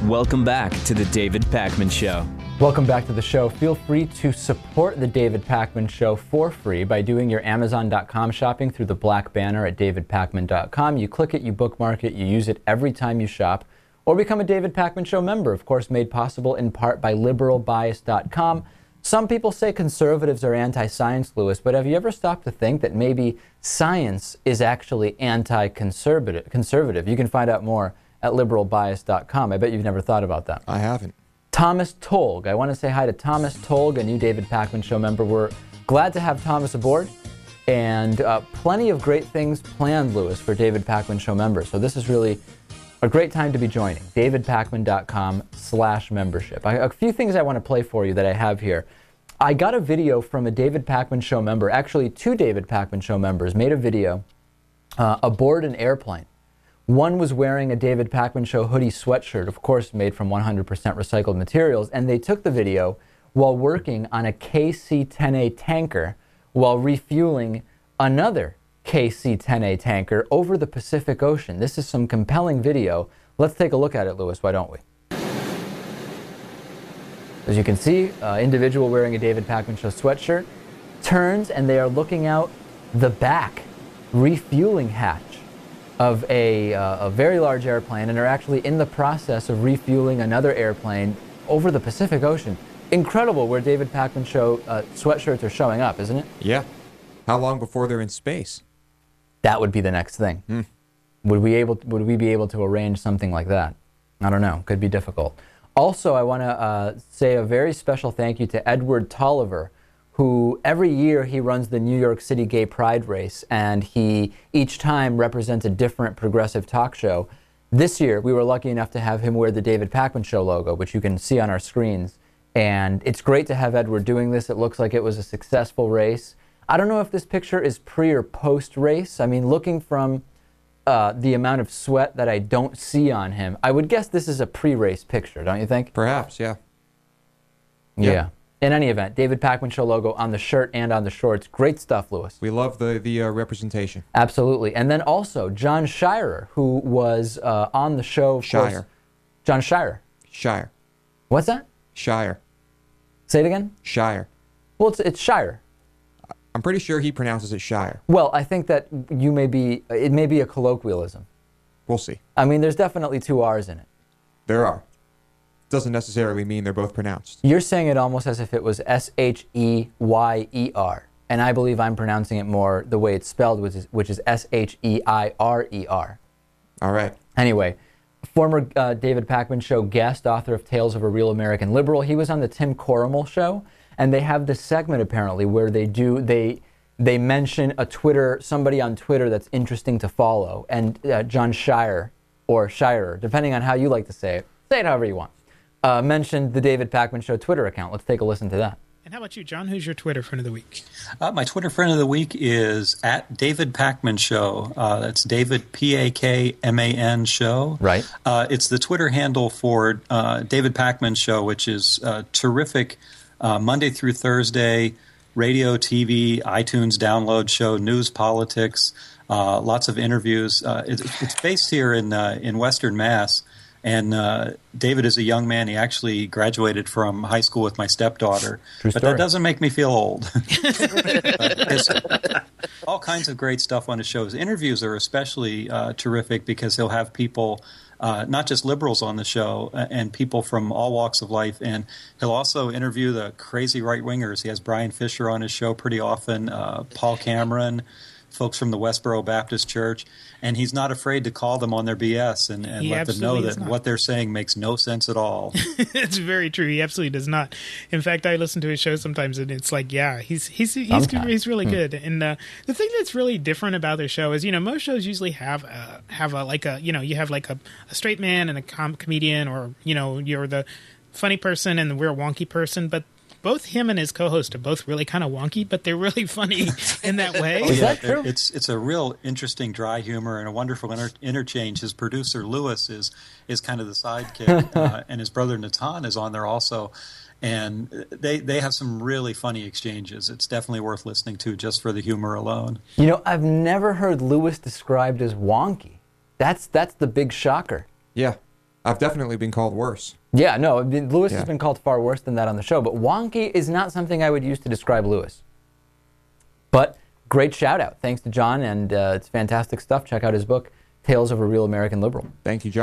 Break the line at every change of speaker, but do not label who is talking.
Welcome back to the David Pakman Show.
Welcome back to the show. Feel free to support the David Pakman Show for free by doing your Amazon.com shopping through the black banner at davidpakman.com. You click it, you bookmark it, you use it every time you shop, or become a David Pakman Show member, of course made possible in part by liberalbias.com. Some people say conservatives are anti-science, Louis, but have you ever stopped to think that maybe science is actually anti-conservative? You can find out more at liberalbias.com. I bet you've never thought about that.
I haven't.
Thomas Tolg. I want to say hi to Thomas Tolg, a new David Pakman Show member. We're glad to have Thomas aboard, and plenty of great things planned, Louis, for David Pakman Show members. So this is really a great time to be joining. davidpakman.com/membership. A few things I want to play for you that I have here. I got a video from a David Pakman Show member, actually two David Pakman Show members made a video aboard an airplane. One was wearing a David Pakman Show hoodie sweatshirt, of course made from 100% recycled materials, and they took the video while working on a KC-10A tanker while refueling another KC-10A tanker over the Pacific Ocean. This is some compelling video. Let's take a look at it, Louis, why don't we? As you can see, individual wearing a David Pakman Show sweatshirt turns and they are looking out the back refueling hatch of a very large airplane, and are actually in the process of refueling another airplane over the Pacific Ocean. Incredible where David Pakman Show sweatshirts are showing up, isn't it?
Yeah. How long before they're in space?
That would be the next thing. Would we be able to arrange something like that? I don't know. Could be difficult. Also, I want to say a very special thank you to Edward Tolliver, who every year he runs the New York City Gay Pride race, and he each time represents a different progressive talk show. This year, we were lucky enough to have him wear the David Pakman Show logo, which you can see on our screens. And it's great to have Edward doing this. It looks like it was a successful race. I don't know if this picture is pre or post race. I mean, looking from the amount of sweat that I don't see on him, I would guess this is a pre-race picture, don't you think?
Perhaps, yeah.
Yeah. In any event, David Pakman Show logo on the shirt and on the shorts. Great stuff, Louis.
We love the representation.
Absolutely. And then also Jon Sheirer, who was on the show.
Scheyer.
John Sheirer.
Scheyer.
What's that?
Scheyer.
Say it again?
Scheyer.
Well, it's Shire.
I'm pretty sure he pronounces it Scheyer.
Well, I think that it may be a colloquialism.
We'll see.
I mean, there's definitely two R's in it.
There are. Doesn't necessarily mean they're both pronounced.
You're saying it almost as if it was S-H-E-Y-E-R, and I believe I'm pronouncing it more the way it's spelled, which is S-H-E-I-R-E-R.
All right.
Anyway, former David Pakman Show guest, author of Tales of a Real American Liberal. He was on the Tim Corrimal Show, and they have this segment apparently where they mention somebody on Twitter that's interesting to follow, and John Sheirer, or Sheirer, depending on how you like to say it however you want, mentioned the David Pakman Show Twitter account. Let's take a listen to that.
And how about you, John? Who's your Twitter friend of the week?
My Twitter friend of the week is at David Pakman Show. That's David Pakman Show.
Right.
It's the Twitter handle for David Pakman Show, which is terrific Monday through Thursday radio, TV, iTunes download show, news, politics, lots of interviews. It's based here in Western Mass. And David is a young man. He actually graduated from high school with my stepdaughter.
True
but
story.
that doesn't make me feel old. There's all kinds of great stuff on his shows. Interviews are especially terrific because he'll have people, not just liberals on the show, and people from all walks of life. And he'll also interview the crazy right-wingers. He has Brian Fisher on his show pretty often, Paul Cameron, folks from the Westboro Baptist Church, and he's not afraid to call them on their BS and let them know that what they're saying makes no sense at all.
It's very true. He absolutely does not. In fact, I listen to his show sometimes, and it's like, yeah, he's really good. And the thing that's really different about their show is, most shows usually have a straight man and a comedian, or you're the funny person and we're a wonky person, but both him and his co-host are both really kind of wonky, but they're really funny in that way.
Is that true?
It's a real interesting dry humor and a wonderful interchange. His producer, Louis, is kind of the sidekick, and his brother, Natan, is on there also. And they have some really funny exchanges. It's definitely worth listening to just for the humor alone.
I've never heard Louis described as wonky. That's the big shocker.
Yeah. I've definitely been called worse.
Yeah, no, Lewis has been called far worse than that on the show, but wonky is not something I would use to describe Lewis. But great shout out. Thanks to John, and it's fantastic stuff. Check out his book, Tales of a Real American Liberal.
Thank you, John.